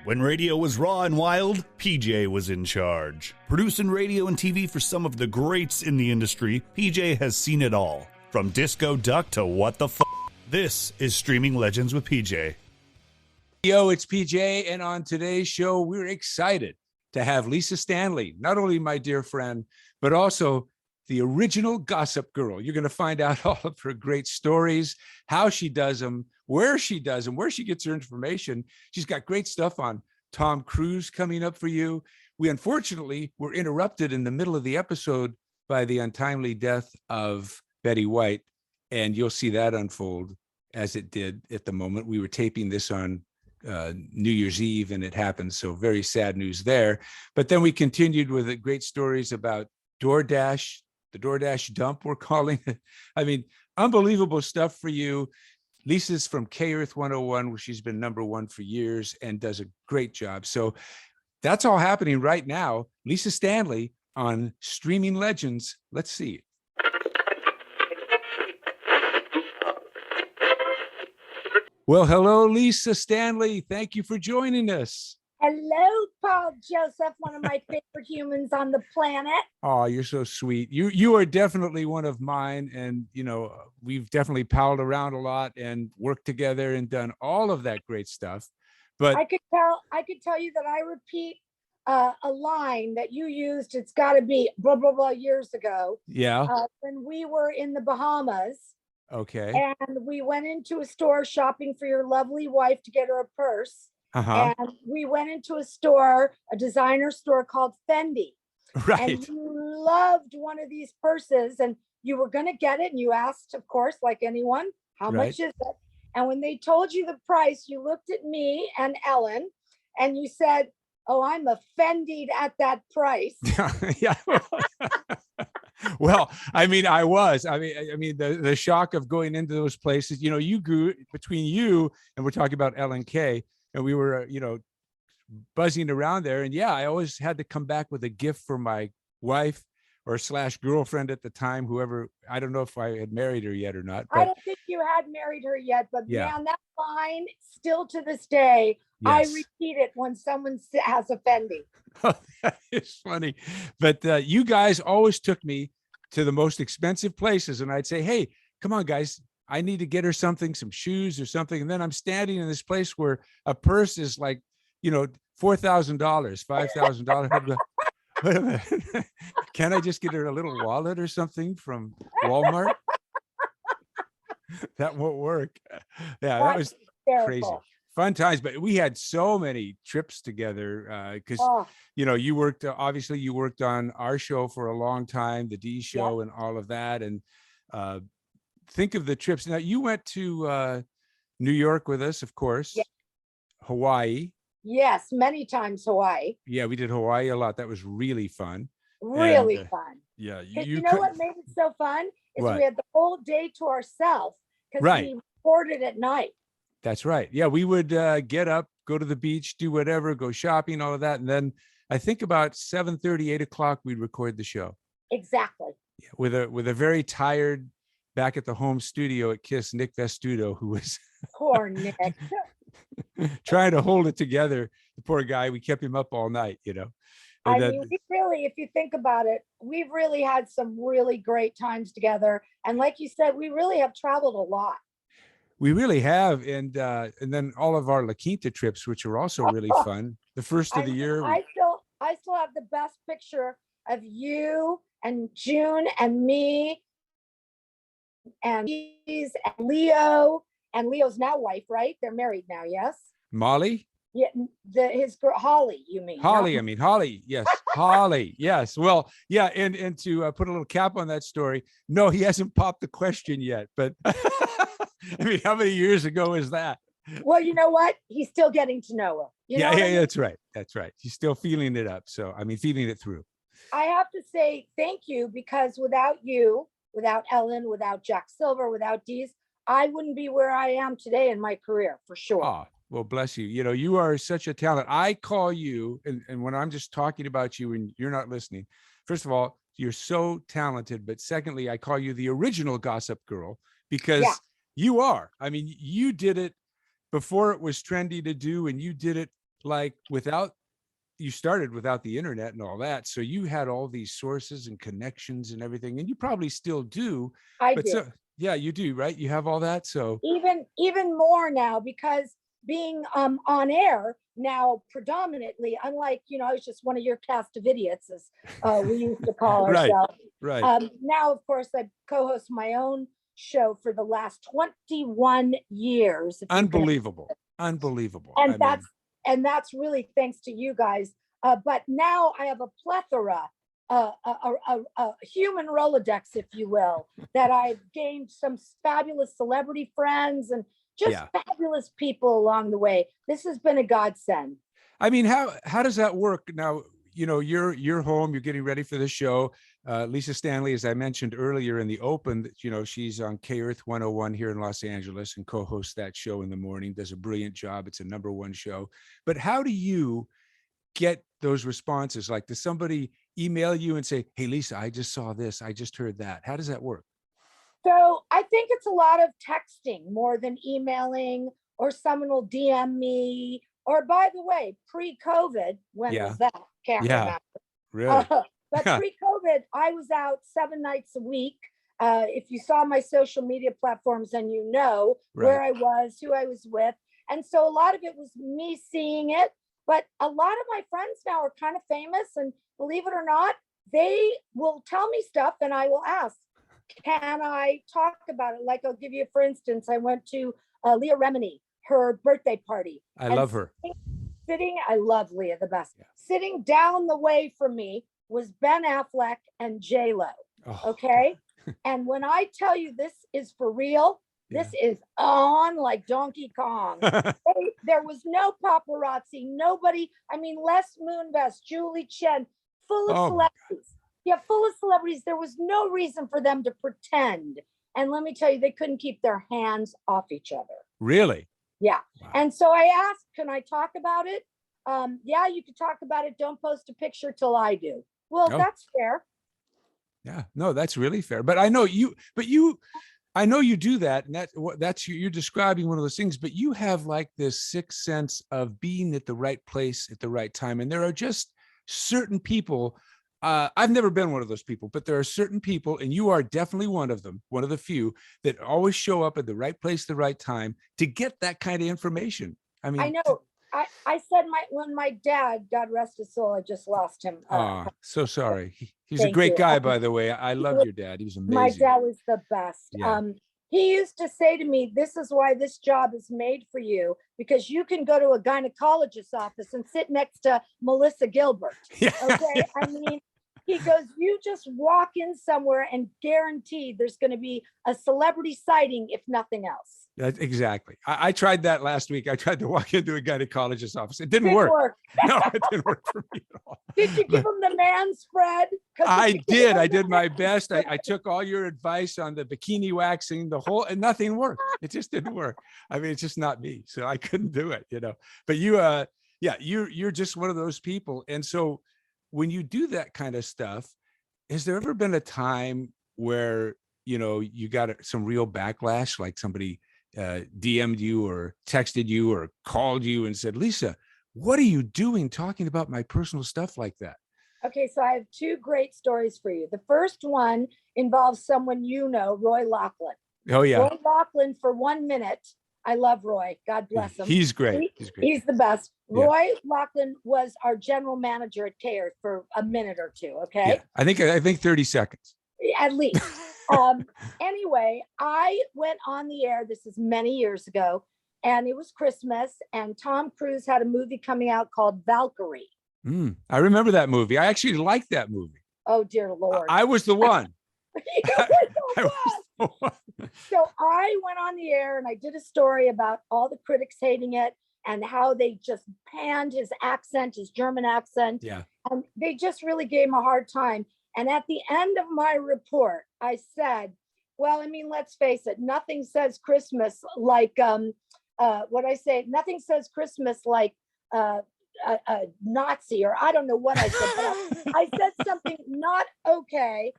When radio was raw and wild, PJ was in charge. Producing radio and TV for some of the greats in the industry, PJ has seen it all. From Disco Duck to What the F***. This is Streaming Legends with PJ. Yo, it's PJ, and on today's show, we're excited to have Lisa Stanley, not only my dear friend, but also the original Gossip Girl. You're going to find out all of her great stories, how she does them, where she does them, where she gets her information. She's got great stuff on Tom Cruise coming up for you. We unfortunately were interrupted in the middle of the episode by the untimely death of Betty White, and you'll see that unfold as it did at the moment. We were taping this on New Year's Eve, and it happened. So very sad news there. But then we continued with great stories about DoorDash, the DoorDash dump, we're calling it. I mean, unbelievable stuff for you. Lisa's from K-Earth 101, where she's been #1 for years and does a great job. So that's all happening right now. Lisa Stanley on Streaming Legends. Let's see. Well, hello, Lisa Stanley. Thank you for joining us. Hello, Paul Joseph, one of my favorite humans on the planet. Oh, you're so sweet. You are definitely one of mine. And, you know, we've definitely palled around a lot and worked together and done all of that great stuff. But I could tell you that I repeat a line that you used. It's got to be blah, blah, blah years ago. Yeah. When we were in the Bahamas. Okay. And we went into a store shopping for your lovely wife to get her a purse. Uh-huh. And we went into a store, a designer store called Fendi. Right. And you loved one of these purses and you were going to get it. And you asked, of course, like anyone, how much is it? And when they told you the price, you looked at me and Ellen and you said, oh, I'm offended at that price. Yeah. Well, I mean, I mean, the shock of going into those places, you know, you grew between you and we're talking about Ellen K. And we were, you know, buzzing around there. And yeah, I always had to come back with a gift for my wife or / girlfriend at the time, whoever. I don't know if I had married her yet or not. But, I don't think you had married her yet, but yeah. Man, that line still to this day, yes. I repeat it when someone has offended. Oh, that is funny. But you guys always took me to the most expensive places. And I'd say, hey, come on, guys. I need to get her something, some shoes or something. And then I'm standing in this place where a purse is like, you know, $4,000, $5,000. Can I just get her a little wallet or something from Walmart? That won't work. Yeah, that was crazy. Fun times, but we had so many trips together because, you know, you worked, obviously you worked on our show for a long time, the D show and all of that. And, think of the trips. Now you went to New York with us, of course. Yeah. Hawaii. Yes, many times Hawaii. Yeah, we did Hawaii a lot. That was really fun. Really fun. Yeah. You know what made it so fun? Is we had the whole day to ourselves because we recorded at night. That's right. Yeah, we would get up, go to the beach, do whatever, go shopping, all of that. And then I think about 7:30, 8 o'clock, we'd record the show. Exactly. Yeah, with a very tired, back at the home studio at KISS, Nick Vestudo, who was poor Nick trying to hold it together. The poor guy, we kept him up all night, you know. And I mean, we really, if you think about it, we've really had some really great times together. And like you said, we really have traveled a lot. We really have. And then all of our La Quinta trips, which are also really fun. The first of the year. I still have the best picture of you and June and me and Leo and Leo's now wife, right? They're married now, yes? Molly? Yeah, his girl Holly, you mean? Holly, no? I mean Holly, yes. Holly, yes. Well, yeah, and to put a little cap on that story, no, he hasn't popped the question yet, but I mean, how many years ago is that? Well, you know what? He's still getting to know her. Yeah, that's right. That's right. He's still feeling it up. So, I mean, feeling it through. I have to say thank you, because without you, without Ellen, without Jack Silver, without Dees, I wouldn't be where I am today in my career, for sure. Oh, well, bless you. You know, you are such a talent. I call you, and when I'm just talking about you and you're not listening, first of all, you're so talented. But secondly, I call you the original Gossip Girl, because you are. I mean, you did it before it was trendy to do, and you did it like you started without the internet and all that. So you had all these sources and connections and everything, and you probably still do. I But do. so, yeah, you do, right? You have all that. So Even more now, because being on air now predominantly, unlike, I was just one of your cast of idiots, as we used to call right, ourselves. right. Now, of course, I co-host my own show for the last 21 years. Unbelievable. Unbelievable. And that's really thanks to you guys. But now I have a plethora, a human Rolodex, if you will, that I've gained some fabulous celebrity friends and just fabulous people along the way. This has been a godsend. I mean, how does that work now? You're home, you're getting ready for the show. Lisa Stanley, as I mentioned earlier in the open, she's on K Earth 101 here in Los Angeles and co-hosts that show in the morning, does a brilliant job. It's a #1 show. But how do you get those responses? Like, does somebody email you and say, hey, Lisa, I just saw this, I just heard that? How does that work? So I think it's a lot of texting more than emailing, or someone will DM me. Or, by the way, pre-COVID, when was that? Can't remember. Really? But pre-COVID, I was out 7 nights a week. If you saw my social media platforms, then where I was, who I was with. And so a lot of it was me seeing it. But a lot of my friends now are kind of famous. And believe it or not, they will tell me stuff and I will ask, can I talk about it? Like, I'll give you, for instance, I went to Leah Remini, her birthday party. I love her. I love Leah, the best. Yeah. Sitting down the way from me was Ben Affleck and J-Lo. Oh. Okay. And when I tell you this is for real, this is on like Donkey Kong. There was no paparazzi, nobody. I mean, Les Moonves, Julie Chen, full of celebrities. Yeah, full of celebrities. There was no reason for them to pretend. And let me tell you, they couldn't keep their hands off each other. Really? Yeah. Wow. And so I asked, can I talk about it? Yeah, you can talk about it. Don't post a picture till I do. Well, that's fair. Yeah, no, that's really fair. But I know you do that. And that's you're describing one of those things, but you have like this sixth sense of being at the right place at the right time. And there are just certain people. I've never been one of those people, but there are certain people, and you are definitely one of them, one of the few that always show up at the right place, the right time to get that kind of information. I mean, I know. I said when my dad, God rest his soul, I just lost him. So sorry. He's a great guy, by the way. I love your dad. He was amazing. My dad was the best. Yeah. He used to say to me, this is why this job is made for you, because you can go to a gynecologist's office and sit next to Melissa Gilbert. Yeah. Okay. I mean, he goes, you just walk in somewhere and guaranteed there's going to be a celebrity sighting, if nothing else. Exactly. I tried that last week. I tried to walk into a gynecologist's office. It didn't work. No, it didn't work for me at all. Did you give him the man spread? I did. I did my best. I took all your advice on the bikini waxing, and nothing worked. It just didn't work. I mean, it's just not me. So I couldn't do it, But you're just one of those people. And so when you do that kind of stuff, has there ever been a time where, you got some real backlash, like somebody DM'd you or texted you or called you and said, Lisa, what are you doing talking about my personal stuff like that? Okay, so I have 2 great stories for you. The first one involves someone Roy Loughlin. Oh, yeah. Roy Loughlin, for 1 minute. I love Roy. God bless him. He's great. He's the best. Yeah. Roy Loughlin was our general manager at K Earth for a minute or 2. Okay. Yeah. I think 30 seconds. At least. Anyway, I went on the air. This is many years ago, and it was Christmas, and Tom Cruise had a movie coming out called Valkyrie. I remember that movie. I actually liked that movie. Oh, dear Lord. I was the one. So I went on the air and I did a story about all the critics hating it and how they just panned his accent, his German accent. Yeah. And they just really gave him a hard time. And at the end of my report, I said, well, I mean, let's face it, nothing says Christmas like, nothing says Christmas like a Nazi, or I don't know what I said, but I said something not okay.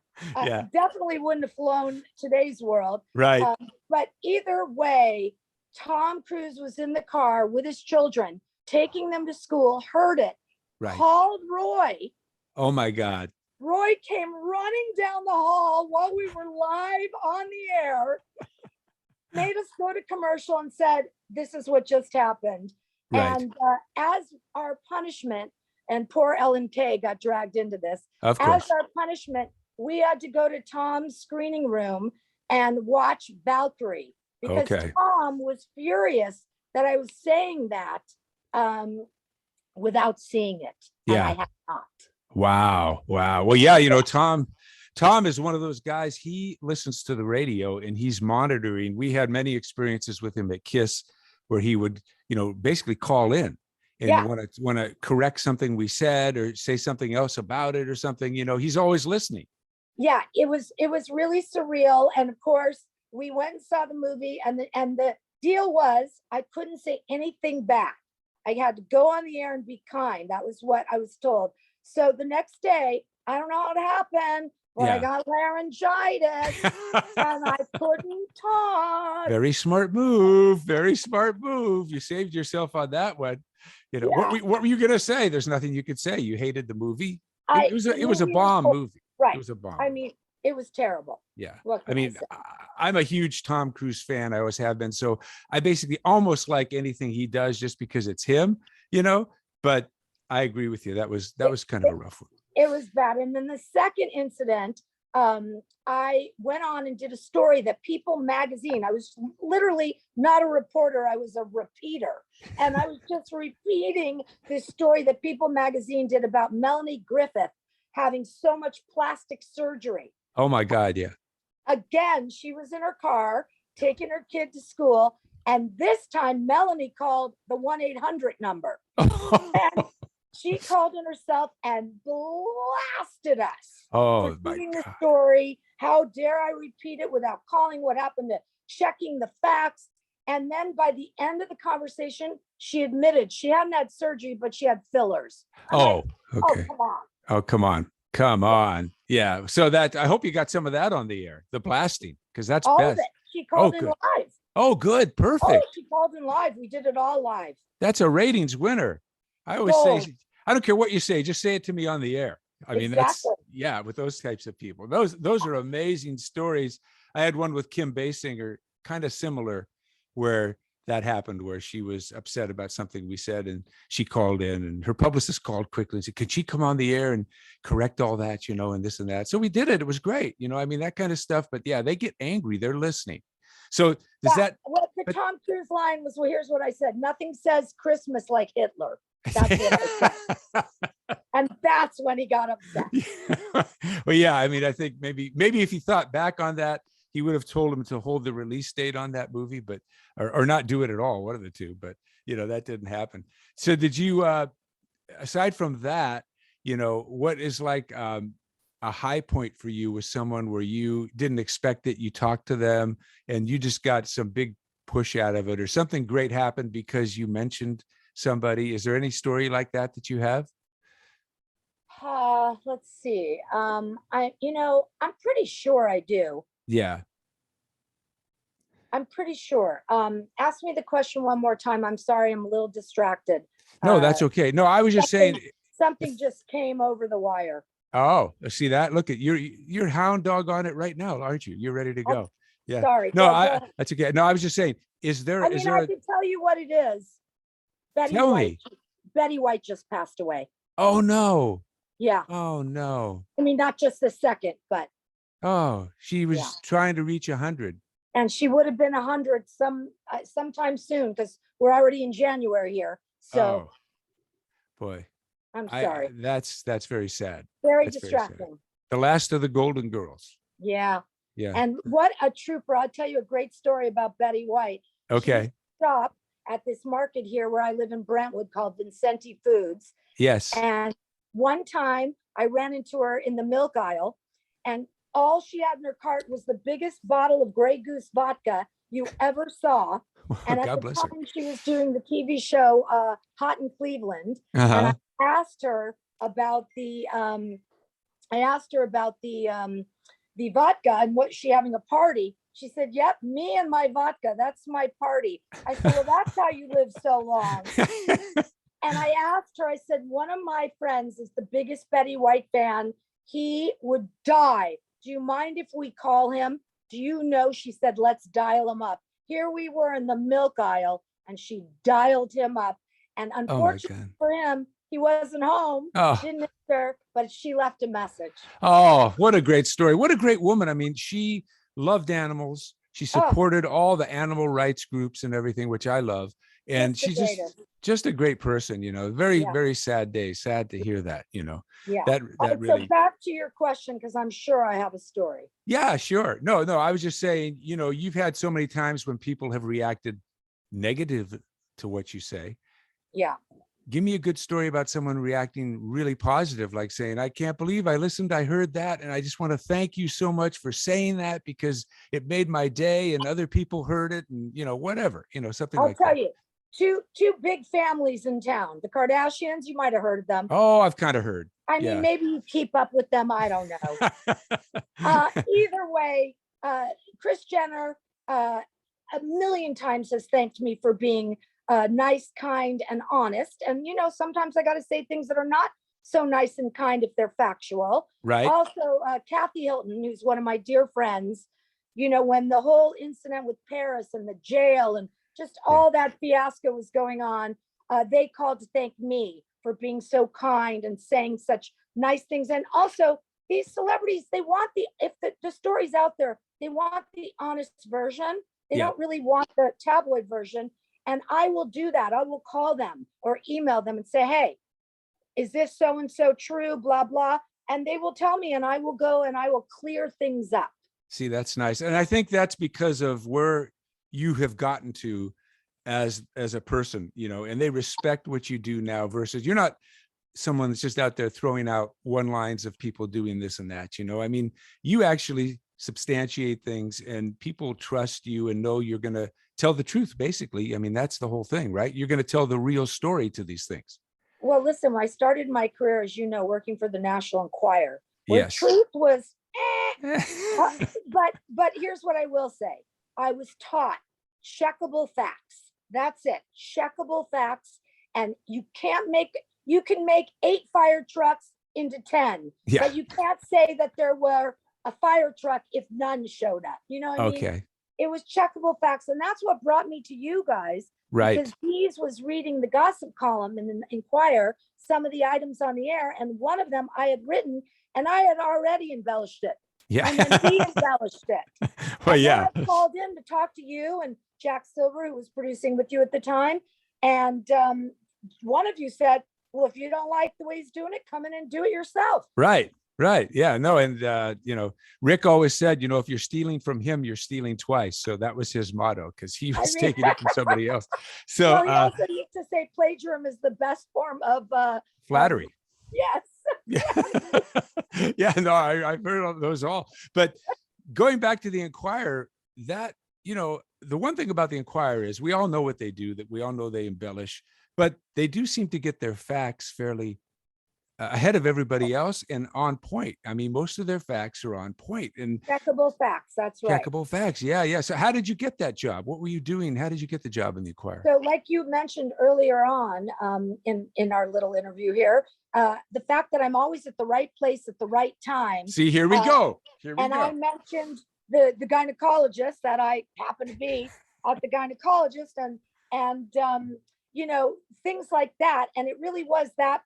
Definitely wouldn't have flown today's world. Right. But either way, Tom Cruise was in the car with his children, taking them to school, heard it, Right. called Roy. Oh my God. Roy came running down the hall while we were live on the air, made us go to commercial and said, this is what just happened. Right. And as our punishment, and poor Ellen Kay got dragged into this, Of course. as our punishment, we had to go to Tom's screening room and watch Valkyrie because Okay. Tom was furious that I was saying that without seeing it. And Yeah. I had not. Wow. Wow. Well, yeah, you know, Tom is one of those guys. He listens to the radio and he's monitoring. We had many experiences with him at KISS where he would, you know, basically call in and Yeah. want to correct something we said or say something else about it or something. You know, he's always listening. Yeah, it was really surreal. And of course, we went and saw the movie, and the deal was I couldn't say anything back. I had to go on the air and be kind. That was what I was told. So the next day, I don't know how it happened, but I got laryngitis and I couldn't talk. Very smart move. Very smart move. You saved yourself on that one. You know, Yeah. what were you going to say? There's nothing you could say. You hated the movie. It was a The movie bomb was- movie. Right. It was a bomb. I mean, it was terrible. Yeah. What I can mean, say? I'm a huge Tom Cruise fan. I always have been. So I basically almost like anything he does just because it's him, you know, but I agree with you. That was kind of a rough one. It was bad. And then the second incident, I went on and did a story that People magazine, I was literally not a reporter, I was a repeater. And I was just repeating this story that People magazine did about Melanie Griffith having so much plastic surgery. Oh my God. Yeah. Again, she was in her car taking her kid to school. And this time Melanie called the 1-800 number. And she called in herself and blasted us. Oh my Repeating the God. story. How dare I repeat it without calling what happened, to checking the facts. And then by the end of the conversation, she admitted she hadn't had surgery, but she had fillers. I'm like, Okay. come on. Oh, come on. Come on. Yeah. So that I hope you got some of that on the air, the blasting, because that's All best. of it. She called in good. live. Oh, good. Perfect. Oh, she called in live. We did it all live. That's a ratings winner. I always Gold. say, I don't care what you say, just say it to me on the air. I mean, Exactly. with those types of people. Those are amazing stories. I had one with Kim Basinger, kind of similar, where that happened, where she was upset about something we said and she called in and her publicist called quickly and said, could she come on the air and correct all that, you know, and this and that. So we did it. It was great. You know, I mean, that kind of stuff. But yeah, they get angry. They're listening. So does that? What the Tom Cruise line was, well, here's what I said. Nothing says Christmas like Hitler. That's what I said. And that's when he got upset. Well, yeah, I mean, I think maybe if he thought back on that, he would have told him to hold the release date on that movie, but or not do it at all, one of the two. But you know, that didn't happen. So did you aside from that, you know, what is like a high point for you with someone where you didn't expect it, you talked to them and you just got some big push out of it, or something great happened because you mentioned somebody? Is there any story like that you have? Let's see. I'm pretty sure I do. Yeah. I'm pretty sure. Ask me the question one more time. I'm sorry, I'm a little distracted. No, that's okay. No, I was just saying. Something just came over the wire. Oh, see that? Look at you're hound dog on it right now, aren't you? You're ready to go. Yeah. Sorry. No, that's okay. No, I was just saying, I can tell you what it is. Tell me. Betty White just passed away. Oh no. Yeah. Oh no. I mean, not just the second, but. Oh, she was trying to reach 100. And she would have been 100 sometime soon, because we're already in January here. So. Oh, boy. I'm sorry. That's very sad. Very That's distracting. Very sad. The last of the Golden Girls. Yeah. Yeah. And what a trooper. I'll tell you a great story about Betty White. Okay. She stopped at this market here where I live in Brentwood called Vincenti Foods. Yes. And one time I ran into her in the milk aisle, and all she had in her cart was the biggest bottle of Grey Goose vodka you ever saw. And at God the bless her. time she was doing the TV show Hot in Cleveland. Uh-huh. And I asked her about the vodka and what she having a party. She said, yep, me and my vodka. That's my party. I said, well, that's how you live so long. And I asked her, I said, one of my friends is the biggest Betty White fan. He would die. Do you mind if we call him? Do you know? She said, let's dial him up. Here we were in the milk aisle and she dialed him up. And unfortunately for him, he wasn't home. Didn't answer, but she left a message. Oh, what a great story. What a great woman. I mean, she loved animals. She supported all the animal rights groups and everything, which I love. And she's just a great person, you know. Very, very sad day. Sad to hear that, you know. Yeah. That really. So back to your question, because I'm sure I have a story. Yeah, sure. No, I was just saying, you know, you've had so many times when people have reacted negative to what you say. Yeah. Give me a good story about someone reacting really positive, like saying, I can't believe I listened, I heard that. And I just want to thank you so much for saying that because it made my day and other people heard it and, you know, whatever, you know, something like that. I'll tell you, two big families in town, the Kardashians, you might've heard of them. Oh, I've kind of heard. I mean, maybe you keep up with them. I don't know. Either way, Kris Jenner a million times has thanked me for being nice, kind, and honest. And, you know, sometimes I got to say things that are not so nice and kind if they're factual. Right. Also, Kathy Hilton, who's one of my dear friends, you know, when the whole incident with Paris and the jail and just all that fiasco was going on, they called to thank me for being so kind and saying such nice things. And also, these celebrities, they want if the story's out there, they want the honest version. They don't really want the tabloid version. And I will do that. I will call them or email them and say, hey, is this so-and-so true, blah, blah. And they will tell me, and I will go and I will clear things up. See, that's nice. And I think that's because of where you have gotten to as a person, you know, and they respect what you do now versus you're not someone that's just out there throwing out one lines of people doing this and that, you know. I mean, you actually substantiate things and people trust you and know you're going to tell the truth, basically. I mean, that's the whole thing, right? You're going to tell the real story to these things. Well, listen, I started my career, as you know, working for the National Enquirer, where truth was, but here's what I will say. I was taught checkable facts. That's it. Checkable facts. And you can make 8 fire trucks into 10, but you can't say that there were a fire truck if none showed up. You know what I mean? It was checkable facts. And that's what brought me to you guys. Right. Because Dees was reading the gossip column in the Enquirer, some of the items on the air, and one of them I had written, and I had already embellished it. Yeah. And then he embellished it. Well, I called in to talk to you and Jack Silver, who was producing with you at the time. And one of you said, well, if you don't like the way he's doing it, come in and do it yourself. Right. Yeah, no. And, you know, Rick always said, you know, if you're stealing from him, you're stealing twice. So that was his motto because he was taking it from somebody else. So he also used to say plagiarism is the best form of flattery. Yes. Yeah, no, I've heard of those all. But going back to the Enquirer, that, you know, the one thing about the Enquirer is we all know what they do, that we all know they embellish, but they do seem to get their facts fairly ahead of everybody else and on point. I mean, most of their facts are on point and checkable facts. That's right. Checkable facts. Yeah. So how did you get that job? What were you doing? How did you get the job in the Enquirer? So like you mentioned earlier on in our little interview here, the fact that I'm always at the right place at the right time. See, here we go. I mentioned the gynecologist that I happen to be at the gynecologist and you know, things like that. And it really was that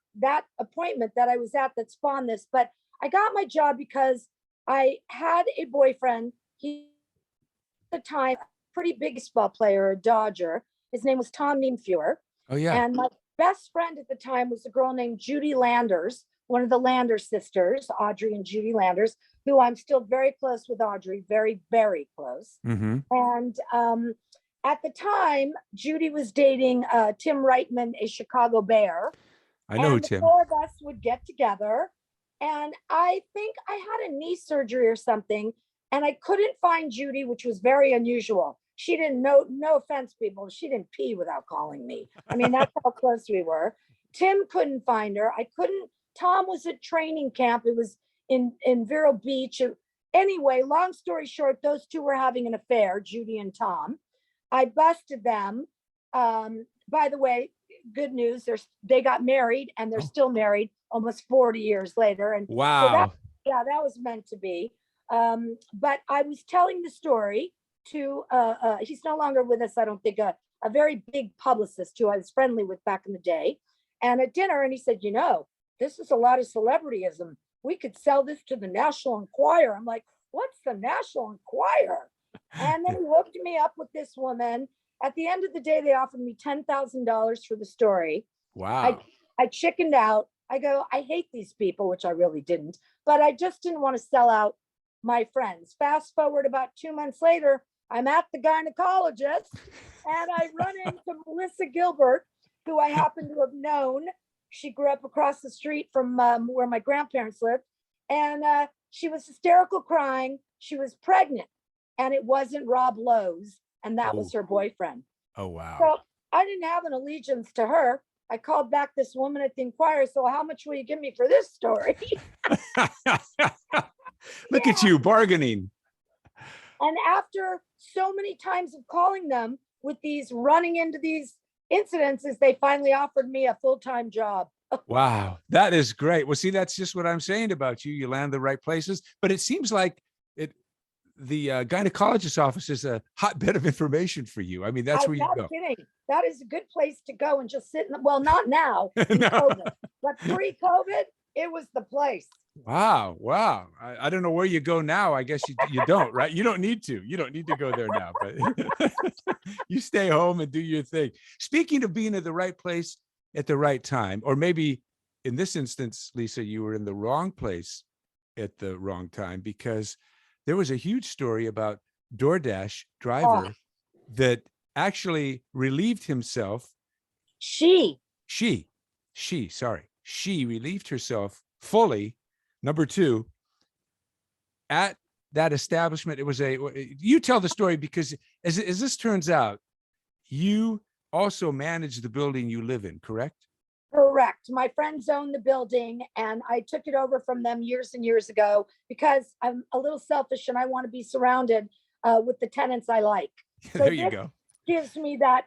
appointment that I was at that spawned this. But I got my job because I had a boyfriend. He, at the time, pretty big baseball player, a Dodger. His name was Tom Niemfuer. Oh, yeah. And my best friend at the time was a girl named Judy Landers, one of the Landers sisters, Audrey and Judy Landers, who I'm still very close with Audrey, very, very close. Mm-hmm. And at the time, Judy was dating Tim Reitman, a Chicago Bear. I know and Tim. The four of us would get together. And I think I had a knee surgery or something. And I couldn't find Judy, which was very unusual. She didn't know, no offense, people, she didn't pee without calling me. I mean, that's how close we were. Tim couldn't find her. Tom was at training camp. It was in Vero Beach. Anyway, long story short, those two were having an affair, Judy and Tom. I busted them. By the way, good news, they got married and they're still married almost 40 years later. And wow. So that was meant to be. But I was telling the story to, he's no longer with us, I don't think, a very big publicist who I was friendly with back in the day. And at dinner, and he said, this is a lot of celebrityism. We could sell this to the National Enquirer. I'm like, what's the National Enquirer? And then he hooked me up with this woman. At the end of the day, they offered me $10,000 for the story. Wow. I chickened out. I go, I hate these people, which I really didn't, but I just didn't want to sell out my friends. Fast forward about 2 months later, I'm at the gynecologist and I run into Melissa Gilbert, who I happen to have known. She grew up across the street from where my grandparents lived. And she was hysterical crying. She was pregnant and it wasn't Rob Lowe's. And that was her boyfriend. Oh, wow. So I didn't have an allegiance to her. I called back this woman at the Enquirer. So how much will you give me for this story? Look at you bargaining. And after so many times of calling them with these running into these incidences, they finally offered me a full-time job. Wow, that is great. Well, see, that's just what I'm saying about you. You land the right places, but it seems like the gynecologist's office is a hotbed of information for you. I mean, that's where you go. Kidding. That is a good place to go and just sit in well, not now, No. COVID, but pre-COVID, it was the place. Wow. I don't know where you go now. I guess you don't, right? You don't need to. You don't need to go there now, but you stay home and do your thing. Speaking of being at the right place at the right time, or maybe in this instance, Lisa, you were in the wrong place at the wrong time, because there was a huge story about DoorDash driver that actually relieved himself. She relieved herself fully. Number two, at that establishment, you tell the story, because as this turns out, you also manage the building you live in, correct? Correct. My friends own the building and I took it over from them years and years ago because I'm a little selfish and I want to be surrounded with the tenants I like. So there you go. Gives me that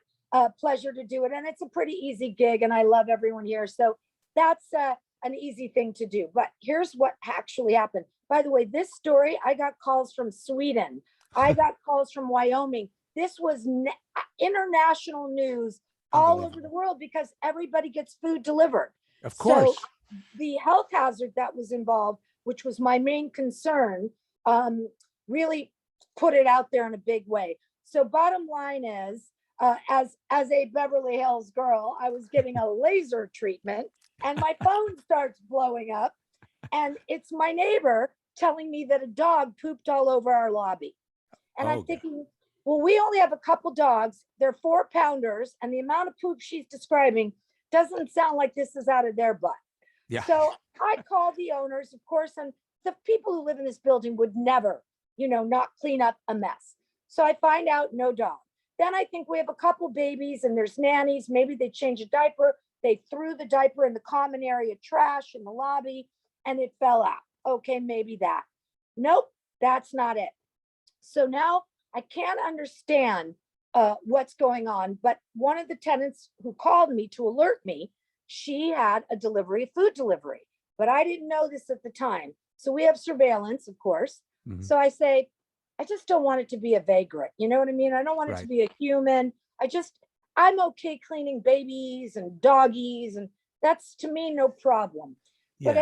pleasure to do it. And it's a pretty easy gig and I love everyone here. So that's an easy thing to do. But here's what actually happened. By the way, this story, I got calls from Sweden. I got calls from Wyoming. This was international news all over the world because everybody gets food delivered. Of course. So the health hazard that was involved, which was my main concern, really put it out there in a big way. So bottom line is, as a Beverly Hills girl, I was getting a laser treatment and my phone starts blowing up and it's my neighbor telling me that a dog pooped all over our lobby. And I'm thinking, well, we only have a couple dogs. They're 4-pounders, and the amount of poop she's describing doesn't sound like this is out of their butt. Yeah. So I called the owners, of course, and the people who live in this building would never, not clean up a mess. So I find out no dog. Then I think we have a couple babies and there's nannies. Maybe they changed a diaper. They threw the diaper in the common area trash in the lobby and it fell out. Okay, maybe that. Nope, that's not it. So now I can't understand what's going on, but one of the tenants who called me to alert me, she had a food delivery, but I didn't know this at the time. So we have surveillance, of course. Mm-hmm. So I say, I just don't want it to be a vagrant. You know what I mean? I don't want it to be a human. I'm okay cleaning babies and doggies, and that's to me no problem. Yeah. But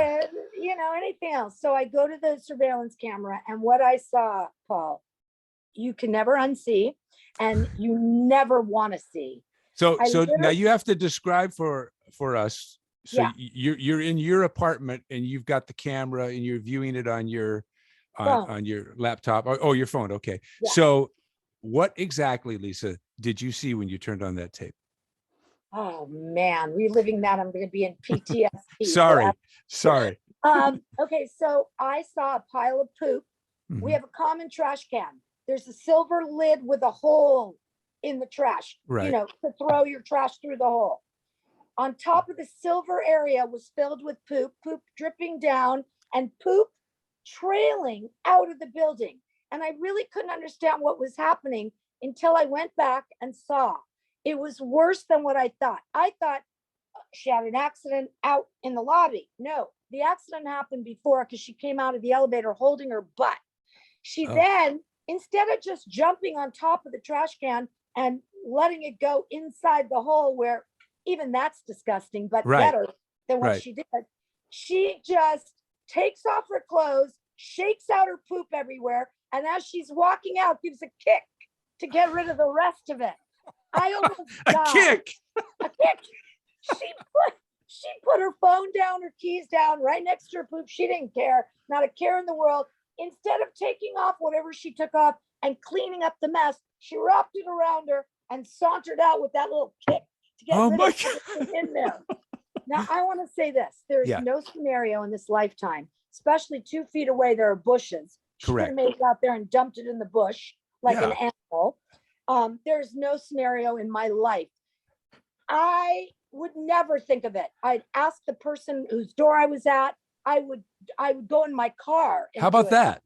anything else. So I go to the surveillance camera, and what I saw, Paul, you can never unsee, and you never want to see. So now you have to describe for us. So you're in your apartment, and you've got the camera, and you're viewing it on your on your laptop. Oh, your phone. Okay. Yeah. So what exactly, Lisa, did you see when you turned on that tape? Oh man, reliving that, I'm going to be in PTSD. Sorry. Okay, so I saw a pile of poop. Mm-hmm. We have a common trash can. There's a silver lid with a hole in the trash, to throw your trash through the hole. On top of the silver area was filled with poop dripping down, and poop trailing out of the building. And I really couldn't understand what was happening until I went back and saw. It was worse than what I thought. I thought she had an accident out in the lobby. No, the accident happened before because she came out of the elevator holding her butt. She then, instead of just jumping on top of the trash can and letting it go inside the hole, where even that's disgusting, but better than what she did, she just takes off her clothes, shakes out her poop everywhere, and as she's walking out, gives a kick to get rid of the rest of it. I almost died. A kick. She put her phone down, her keys down, right next to her poop. She didn't care, not a care in the world. Instead of taking off whatever she took off and cleaning up the mess, she wrapped it around her and sauntered out with that little kick to get rid of everything in there. Now, I want to say this. There is no scenario in this lifetime, especially 2 feet away, there are bushes. She could have made it out there and dumped it in the bush like an animal. There's no scenario in my life. I would never think of it. I'd ask the person whose door I was at. I would go in my car. How about that?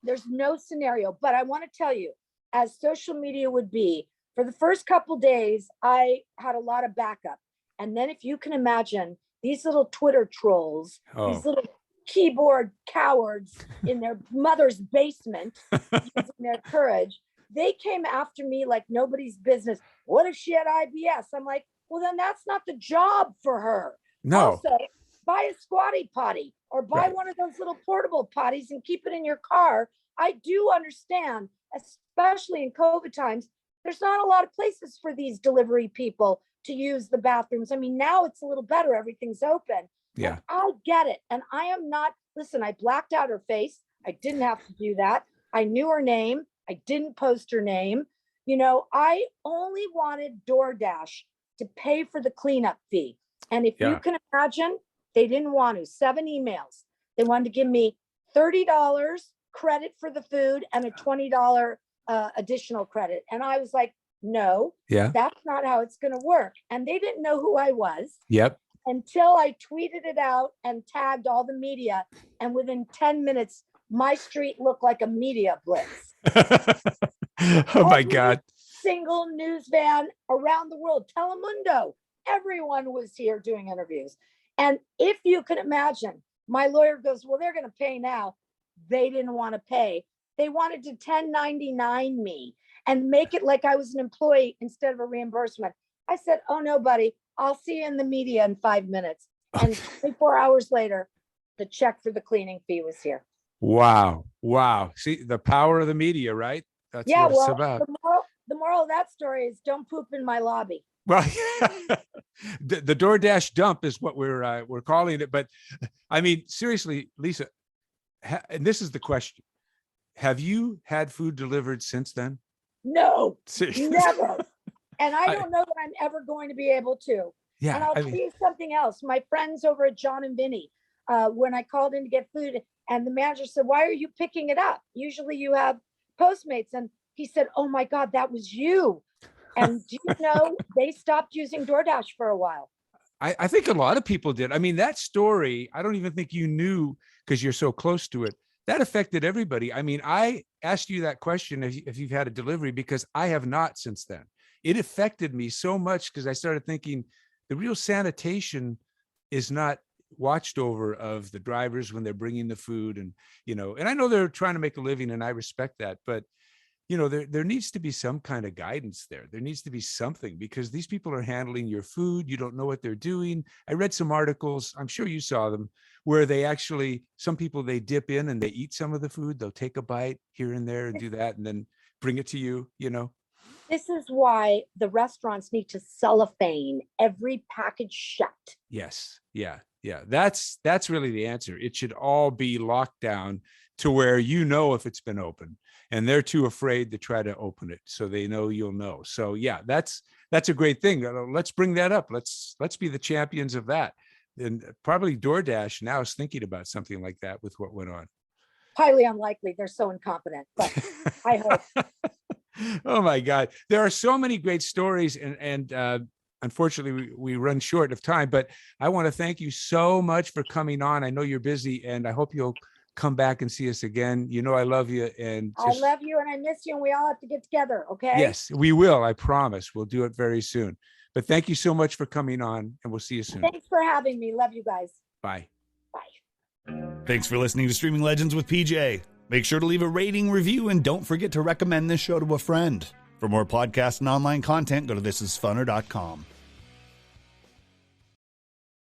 There's no scenario, but I want to tell you, as social media would be, for the first couple days, I had a lot of backup. And then if you can imagine these little Twitter trolls, these little keyboard cowards in their mother's basement, using their courage, they came after me like nobody's business. What if she had IBS? I'm like, well, then that's not the job for her. No. Also, buy a squatty potty or buy one of those little portable potties and keep it in your car. I do understand, especially in COVID times, there's not a lot of places for these delivery people to use the bathrooms. I mean, now it's a little better. Everything's open. Yeah. I get it. And I am not, listen, I blacked out her face. I didn't have to do that. I knew her name. I didn't post her name. You know, I only wanted DoorDash to pay for the cleanup fee. And if you can imagine, they didn't want to. 7 emails. They wanted to give me $30 credit for the food and a $20 additional credit. And I was like, no, that's not how it's going to work. And they didn't know who I was. Until I tweeted it out and tagged all the media. And within 10 minutes, my street looked like a media blitz. Oh my God. Single news van around the world, Telemundo, everyone was here doing interviews. And if you can imagine, my lawyer goes, well, they're going to pay now. They didn't want to pay. They wanted to 1099 me and make it like I was an employee instead of a reimbursement. I said, oh no, buddy, I'll see you in the media in 5 minutes. And 24 hours later, the check for the cleaning fee was here. Wow. Wow. See the power of the media, right? That's what it's about. The moral of that story is don't poop in my lobby. Well, the DoorDash dump is what we're calling it. But I mean, seriously, Lisa, and this is the question. Have you had food delivered since then? No, never. And I don't know that I'm ever going to be able to. Yeah. And I'll tell you something else. My friends over at John and Vinny, when I called in to get food, and the manager said, why are you picking it up? Usually you have Postmates. And he said, oh my God, that was you. And do you know, they stopped using DoorDash for a while. I think a lot of people did. I mean, that story, I don't even think you knew because you're so close to it. That affected everybody. I mean, I asked you that question if you've had a delivery because I have not since then. It affected me so much because I started thinking the real sanitation is not watched over of the drivers when they're bringing the food. And, you know, and I know they're trying to make a living and I respect that, but you know, there needs to be some kind of guidance there. There needs to be something because these people are handling your food. You don't know what they're doing. I read some articles, I'm sure you saw them, where they actually, some people, they dip in and they eat some of the food. They'll take a bite here and there and do that and then bring it to you, you know. This is why the restaurants need to cellophane every package shut. Yes. Yeah. Yeah. That's really the answer. It should all be locked down to where you know if it's been open. And they're too afraid to try to open it. So they know you'll know. So yeah, that's a great thing. Let's bring that up. Let's be the champions of that. And probably DoorDash now is thinking about something like that with what went on. Highly unlikely. They're so incompetent, but I hope. Oh my God. There are so many great stories and unfortunately we run short of time, but I want to thank you so much for coming on. I know you're busy and I hope you'll come back and see us again. You know I love you. And I love you and I miss you, and we all have to get together, okay? Yes, we will. I promise. We'll do it very soon. But thank you so much for coming on, and we'll see you soon. Thanks for having me. Love you guys. Bye. Bye. Thanks for listening to Streaming Legends with PJ. Make sure to leave a rating, review, and don't forget to recommend this show to a friend. For more podcasts and online content, go to thisisfunner.com.